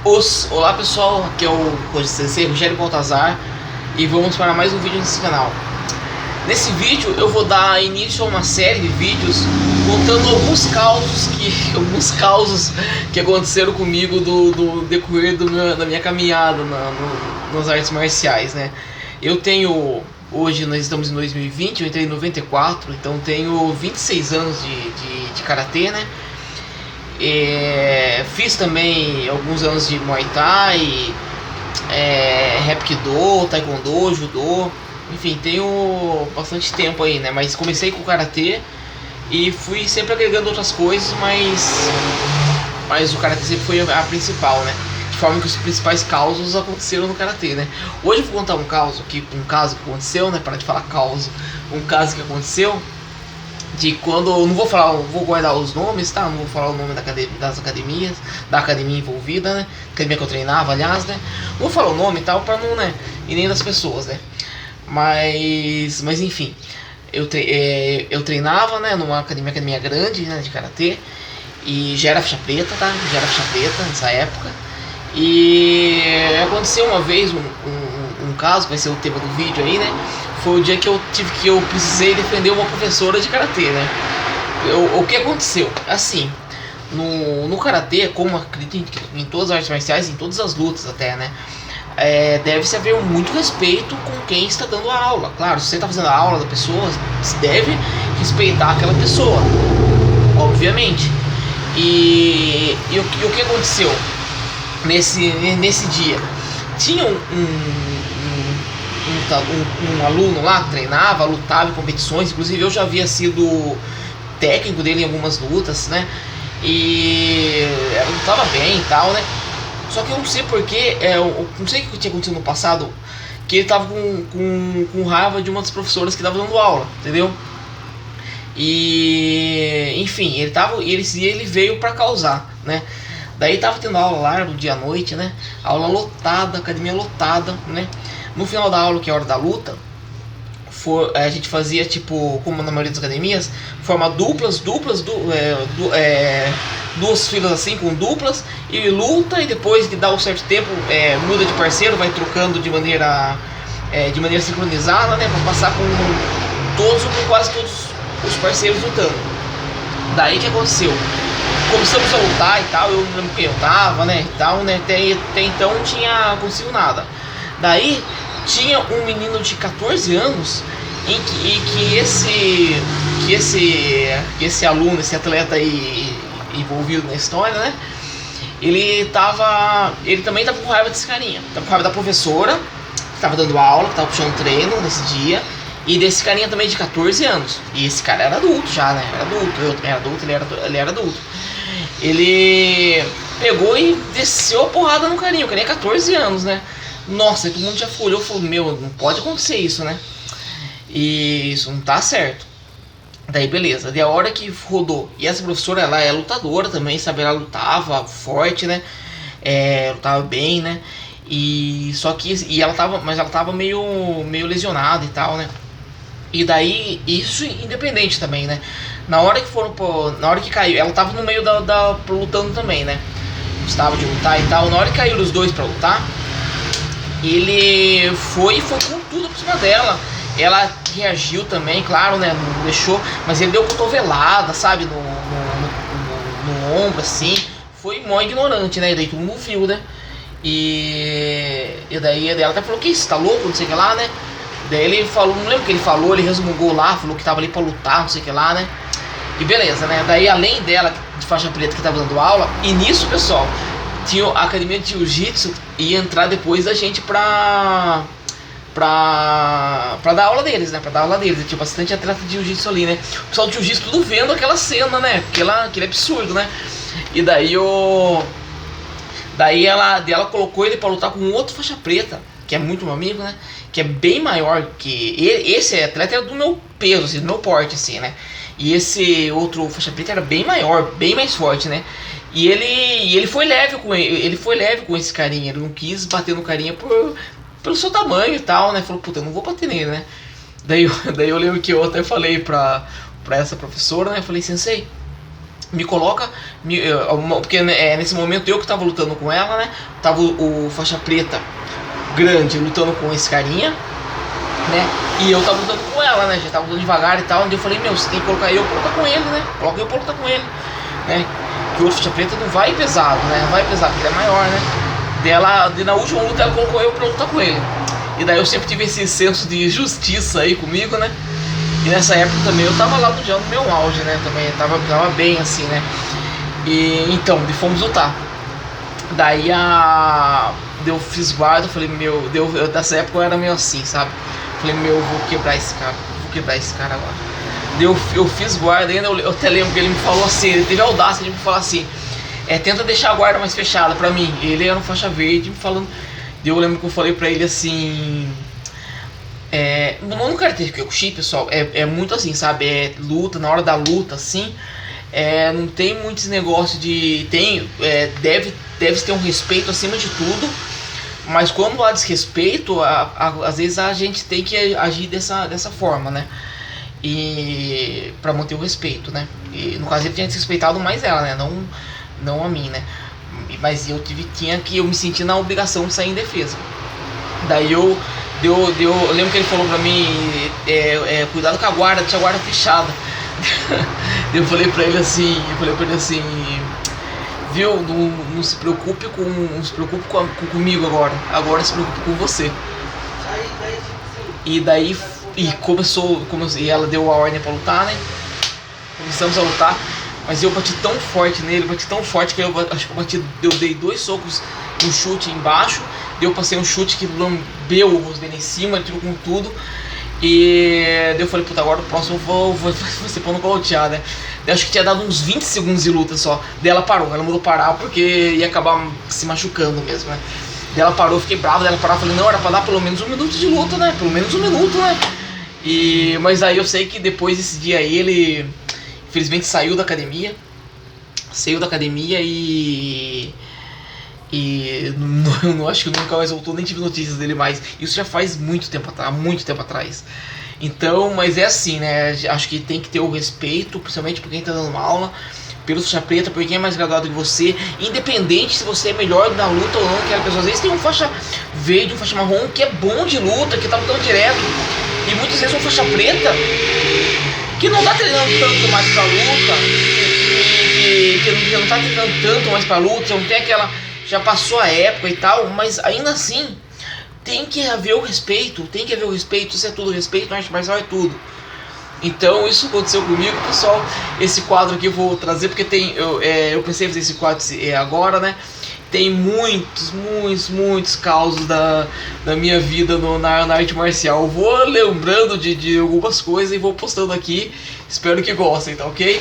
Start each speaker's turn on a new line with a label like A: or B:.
A: Olá pessoal, aqui é o Koji Sensei, Rogério Baltazar, e vamos para mais um vídeo nesse canal. Nesse vídeo eu vou dar início a uma série de vídeos contando alguns causos que aconteceram comigo do decorrer da minha caminhada nas artes marciais, né? Hoje nós estamos em 2020, eu entrei em 94, então tenho 26 anos de Karatê, né? Fiz também alguns anos de Muay Thai, Hapkido, Taekwondo, Judô. Enfim, tenho bastante tempo aí, né? Mas comecei com o Karatê e fui sempre agregando outras coisas, mas o Karatê sempre foi a principal, né? De forma que os principais causos aconteceram no Karatê, né? Hoje eu vou contar um caso que aconteceu, né? Para de falar causa, um caso que aconteceu de quando eu não vou guardar os nomes, tá? Não vou falar o nome das academias, da academia envolvida, né? Academia que eu treinava, aliás, né? Não vou falar o nome e tal, pra não, né? E nem das pessoas, né? Mas enfim, eu treinava, né? Numa academia grande, né? De karatê, e já era faixa preta, tá? Já era faixa preta nessa época. E aconteceu uma vez um caso, que vai ser o tema do vídeo aí, né? Foi o dia que eu precisei defender uma professora de karatê, né? O que aconteceu? Assim, no karatê, como acredito em todas as artes marciais, em todas as lutas até, né? Deve-se haver muito respeito com quem está dando a aula. Claro, se você está fazendo a aula da pessoa, você deve respeitar aquela pessoa, obviamente. E o que aconteceu nesse dia? Tinha um aluno lá que treinava, lutava em competições, inclusive eu já havia sido técnico dele em algumas lutas, né? E ela lutava bem e tal, né? Só que eu não sei porquê, eu não sei o que tinha acontecido no passado, que ele tava com raiva de uma das professoras que tava dando aula, entendeu? E enfim, ele veio pra causar, né? Daí tava tendo aula lá no dia à noite, né? Aula lotada, academia lotada, né? No final da aula, que é a hora da luta, a gente fazia, tipo, como na maioria das academias, forma duas filas assim, com duplas, e luta, e depois que dá um certo tempo, muda de parceiro, vai trocando de maneira sincronizada, né? Pra passar com todos ou com quase todos os parceiros lutando. Daí que aconteceu? Começamos a lutar e tal, eu não lembro quem eu tava, né? E tal, né? Até então não tinha acontecido nada. Daí tinha um menino de 14 anos em que esse aluno, esse atleta aí envolvido na história, né? Ele também tava com raiva desse carinha. Tava com raiva da professora que tava dando aula, que tava puxando treino nesse dia, e desse carinha também de 14 anos. E esse cara era adulto já, né? Era adulto, eu também era adulto, ele era adulto. Ele pegou e desceu a porrada no carinha, o carinha é 14 anos, né? Nossa, todo mundo já olhou e falou, meu, não pode acontecer isso, né? E isso não tá certo. Daí beleza, daí a hora que rodou. E essa professora, ela é lutadora também, sabe? Ela lutava forte, né? Lutava bem, né? Mas ela tava meio lesionada e tal, né? E daí, isso independente também, né? Na hora que caiu, ela tava no meio lutando também, né? Gostava de lutar e tal. Na hora que caíram os dois pra lutar, ele foi com tudo por cima dela. Ela reagiu também, claro, né? Não deixou, mas ele deu cotovelada, sabe? No ombro, assim. Foi mó ignorante, né? E daí todo mundo viu, né? E daí ela até falou, que isso, tá louco, não sei o que lá, né? Daí ele falou, não lembro o que ele falou, ele resmungou lá, falou que tava ali pra lutar, não sei o que lá, né? E beleza, né? Daí além dela, de faixa preta, que tava dando aula, e nisso, pessoal, tinha a academia de jiu-jitsu, ia entrar depois da gente pra dar aula deles, né? Pra dar aula deles. Tinha bastante atleta de jiu-jitsu ali, né? O pessoal de jiu-jitsu tudo vendo aquela cena, né? Aquele absurdo, né? E daí ela colocou ele pra lutar com um outro faixa preta, que é muito meu amigo, né? Que é bem maior que ele. Esse atleta era do meu peso, assim, do meu porte, assim, né? E esse outro faixa preta era bem maior, bem mais forte, né? E ele foi leve com esse carinha, ele não quis bater no carinha pelo seu tamanho e tal, né? Falou, puta, eu não vou bater nele, né? Daí eu lembro que eu até falei pra essa professora, né? Eu falei, sensei, me coloca, porque nesse momento eu que tava lutando com ela, né? Tava o faixa preta grande lutando com esse carinha, né? E eu tava lutando com ela, né? Já tava lutando devagar e tal. Onde eu falei, meu, você tem que colocar eu pra lutar com ele, né? Coloca eu pra lutar com ele, né? Que o outro faixa preta não vai pesado, né? Não vai pesado, porque ele é maior, né? Na última luta ela colocou eu pra lutar com ele. E daí eu sempre tive esse senso de justiça aí comigo, né? E nessa época também eu tava lá no meu auge, né? Também tava bem assim, né? E então, fomos lutar. Daí eu fiz guarda, eu falei, meu, nessa época eu era meio assim, sabe? Falei, meu, eu vou quebrar esse cara agora. Eu fiz guarda ainda, eu até lembro que ele me falou assim, ele teve a audácia de me falar assim, tenta deixar a guarda mais fechada pra mim. Ele era um faixa verde me falando. Eu lembro que eu falei pra ele assim. No Karate Kyokushin, pessoal, é muito assim, sabe? É luta, na hora da luta, assim. Não tem muitos negócios de. Deve ter um respeito acima de tudo. Mas quando há desrespeito, às vezes a gente tem que agir dessa forma, né? E pra manter o respeito, né? E no caso ele tinha desrespeitado mais ela, né? Não a mim, né? Mas eu me senti na obrigação de sair em defesa. Daí eu lembro que ele falou pra mim, cuidado com a guarda, deixa a guarda fechada. Eu falei pra ele assim, viu, não se preocupe comigo agora se preocupe com você. E daí começou, e ela deu a ordem pra lutar, né? Começamos a lutar, mas eu bati tão forte nele, que eu dei 2 socos, um chute embaixo, eu passei um chute que lambeu o rosto dele em cima, ele tirou com tudo. E daí eu falei, puta, agora o próximo eu vou ser pra não colotear, né? Daí acho que tinha dado uns 20 segundos de luta só. Daí ela parou, ela mandou parar porque ia acabar se machucando mesmo, né? Daí ela parou, eu fiquei bravo, daí ela parou, falei, não, era pra dar pelo menos 1 minuto de luta, né? Pelo menos 1 minuto, né? Mas aí eu sei que depois desse dia aí ele infelizmente saiu da academia e não acho que nunca mais voltou, nem tive notícias dele mais. Isso já faz muito tempo atrás. Então, mas é assim, né? Acho que tem que ter o respeito, principalmente por quem tá dando uma aula, pelo faixa preta, por quem é mais graduado que você, independente se você é melhor na luta ou não, que a pessoa às vezes tem um faixa verde, um faixa marrom que é bom de luta, que tá lutando direto, e muitas vezes um faixa preta que não tá treinando tanto mais pra luta, que não tá treinando tanto mais pra luta, não tem aquela, já passou a época e tal, mas ainda assim tem que haver o respeito, isso é tudo, respeito, arte marcial é tudo. Então isso aconteceu comigo, pessoal. Esse quadro aqui eu vou trazer porque eu pensei em fazer esse quadro agora, né? Tem muitos causos da minha vida na arte marcial. Eu vou lembrando de algumas coisas e vou postando aqui. Espero que gostem, tá ok?